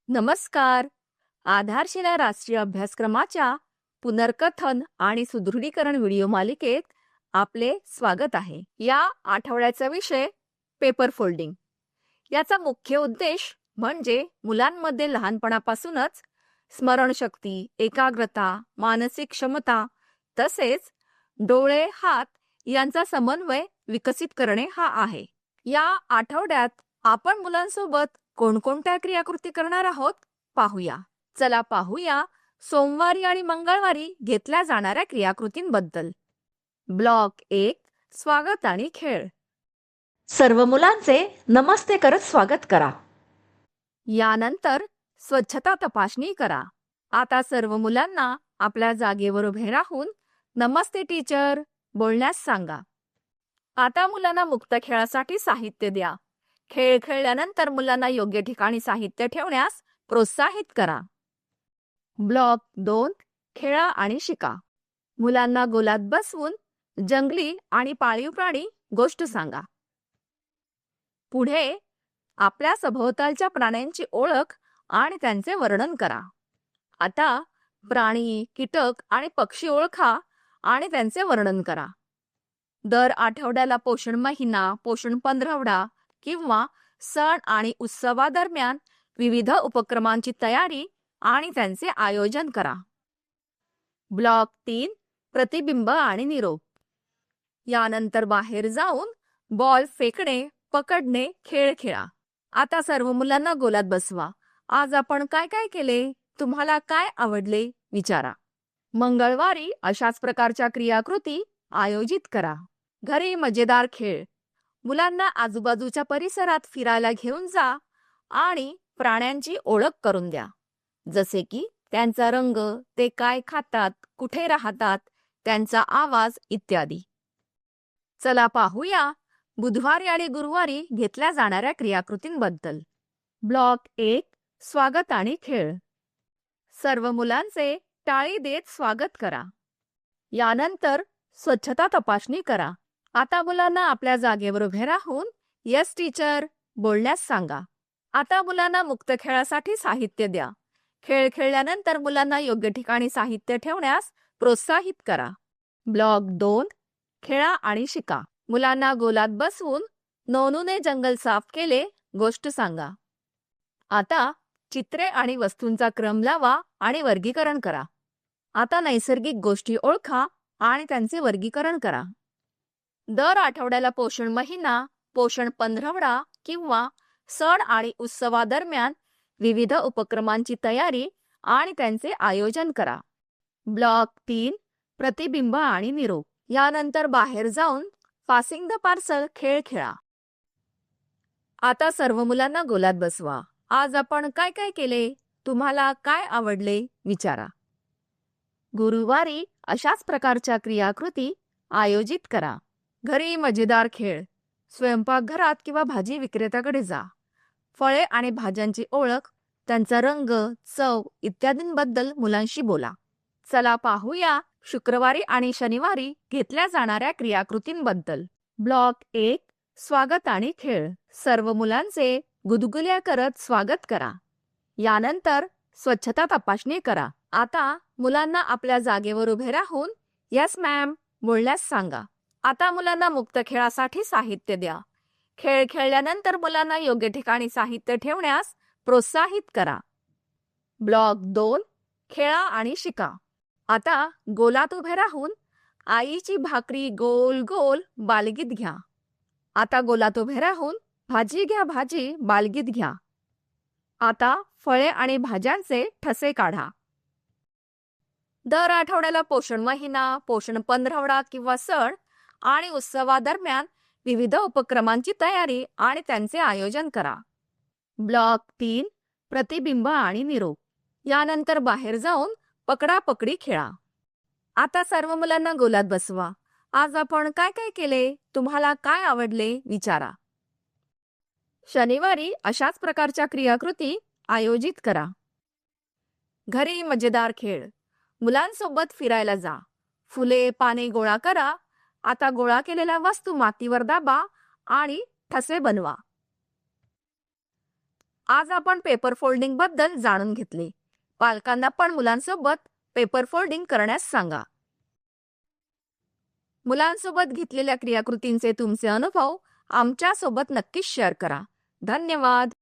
नमस्कार. आधारशिला राष्ट्रीय अभ्यासक्रमाच्या पुनर्कथन आणि सुदृढीकरण व्हिडिओ मालिकेत आपले स्वागत आहे. या आठवड्याचा विषय पेपर फोल्डिंग. याचा मुख्य उद्देश म्हणजे मुलांमध्ये लहानपणापासूनच स्मरणशक्ती, एकाग्रता, मानसिक क्षमता तसेच डोळे, हात यांचा समन्वय विकसित करणे हा आहे. या आठवड्यात आपण मुलांसोबत कोणकोणत्या क्रियाकृती करणार आहोत पाहूया. चला पाहूया सोमवारी आणि मंगळवारी घेतल्या जाणाऱ्या क्रियाकृतींबद्दल. ब्लॉक 1, स्वागत आणि खेळ. सर्व मुलांचे नमस्ते करत स्वागत करा. यानंतर स्वच्छता तपासणी करा. आता सर्व मुलांना आपल्या जागेवर उभे राहून नमस्ते टीचर बोलण्यास सांगा. आता मुलांना मुक्त खेळासाठी साहित्य द्या. खेळ खेळल्यानंतर मुलांना योग्य ठिकाणी साहित्य ठेवण्यास प्रोत्साहित करा. ब्लॉक 2, खेळा आणि शिका. मुलांना गोलात बसवून जंगली आणि पाळीव प्राणी गोष्ट सांगा. पुढे आपल्या सभोवतालच्या प्राण्यांची ओळख आणि त्यांचे वर्णन करा. आता प्राणी, कीटक आणि पक्षी ओळखा आणि त्यांचे वर्णन करा. दर आठवड्याला पोषण महिना, पोषण पंधरवडा किंवा सण आणि उत्सवादरम्यान विविध उपक्रमांची तयारी आणि त्यांचे आयोजन करा. ब्लॉक 3, प्रतिबिंब आणि निरोप. यानंतर बाहेर जाऊन बॉल फेकणे, पकडणे खेळ खेळा. आता सर्व मुलांना गोलात बसवा. आज आपण काय काय केले, तुम्हाला काय आवडले विचारा. मंगळवारी अशाच प्रकारच्या क्रियाकृती आयोजित करा. घरी मजेदार खेळ. मुलांना आजूबाजूच्या परिसरात फिरायला घेऊन जा आणि प्राण्यांची ओळख करून द्या, जसे की त्यांचा रंग, ते काय खातात, कुठे राहतात, त्यांचा आवाज इत्यादी. चला पाहूया बुधवारी आणि गुरुवारी घेतल्या जाणाऱ्या क्रियाकृतींबद्दल. ब्लॉक 1, स्वागत आणि खेळ. सर्व मुलांचे टाळी देत स्वागत करा. यानंतर स्वच्छता तपासणी करा. आता मुलांना आपल्या जागेवर उभे राहून यस टीचर बोलण्यास सांगा. आता मुलांना मुक्त खेळासाठी साहित्य द्या. खेळ खेळल्यानंतर मुलांना योग्य ठिकाणी साहित्य ठेवण्यास प्रोत्साहित करा. ब्लॉक 2, खेळा आणि शिका. मुलांना गोलात बसवून नोनूने जंगल साफ केले गोष्ट सांगा. आता चित्रे आणि वस्तूंचा क्रम लावा आणि वर्गीकरण करा. आता नैसर्गिक गोष्टी ओळखा आणि त्यांचे वर्गीकरण करा. दर आठवड्याला पोषण महिना, पोषण पंधरवडा किंवा सण आणि उत्सवादरम्यान विविध उपक्रमांची तयारी आणि त्यांचे आयोजन करा. ब्लॉक 3, प्रतिबिंब आणि निरोप. यानंतर बाहेर जाऊन पासिंग द पार्सल खेळ खेळा. आता सर्व मुलांना गोलात बसवा. आज आपण काय काय केले, तुम्हाला काय आवडले विचारा. गुरुवारी अशाच प्रकारच्या क्रियाकृती आयोजित करा. घरी मजेदार खेळ. स्वयंपाकघरात किंवा भाजी विक्रेत्याकडे जा. फळे आणि भाज्यांची ओळख, त्यांचा रंग, चव इत्यादींबद्दल मुलांशी बोला. चला पाहूया शुक्रवारी आणि शनिवारी घेतल्या जाणाऱ्या क्रियाकृतींबद्दल. ब्लॉक 1, स्वागत आणि खेळ. सर्व मुलांचे गुदगुल्या करत स्वागत करा. यानंतर स्वच्छता तपासणी करा. आता मुलांना आपल्या जागेवर उभे राहून यस मॅम बोलण्यास सांगा. आता मुलांना मुक्त खेळासाठी साहित्य द्या. खेळ खेळल्यानंतर मुलांना योग्य ठिकाणी साहित्य ठेवण्यास प्रोत्साहित करा. ब्लॉक 2, खेळा आणि शिका. आता गोलात उभे राहून आईची भाकरी गोल गोल बालगीत घ्या. आता गोलात उभे राहून भाजी घ्या भाजी बालगीत घ्या. आता फळे आणि भाज्यांचे ठसे काढा. दर आठवड्याला पोषण महिना, पोषण पंधरवडा किंवा सण आणि उत्सवादरम्यान विविध उपक्रमांची तयारी आणि त्यांचे आयोजन करा. ब्लॉक 3, प्रतिबिंब आणि निरोप. यानंतर बाहेर जाऊन पकडापकडी खेळा. आता सर्व मुलांना गोलात बसवा. आज आपण काय काय केले, तुम्हाला काय आवडले विचारा. शनिवारी अशाच प्रकारच्या क्रियाकृती आयोजित करा. घरी मजेदार खेळ. मुलांसोबत फिरायला जा. फुले, पाने गोळा करा. आता गोळा केलेल्या वस्तू मातीवर दाबा आणि ठसे बनवा. आज आपण पेपर फोल्डिंग बद्दल जाणून घेतले. पालकांना पण मुलांसोबत पेपर फोल्डिंग करण्यास सांगा. मुलांसोबत घेतलेल्या क्रियाकृतींचे तुमचे अनुभव आमच्या सोबत नक्कीच शेअर करा. धन्यवाद.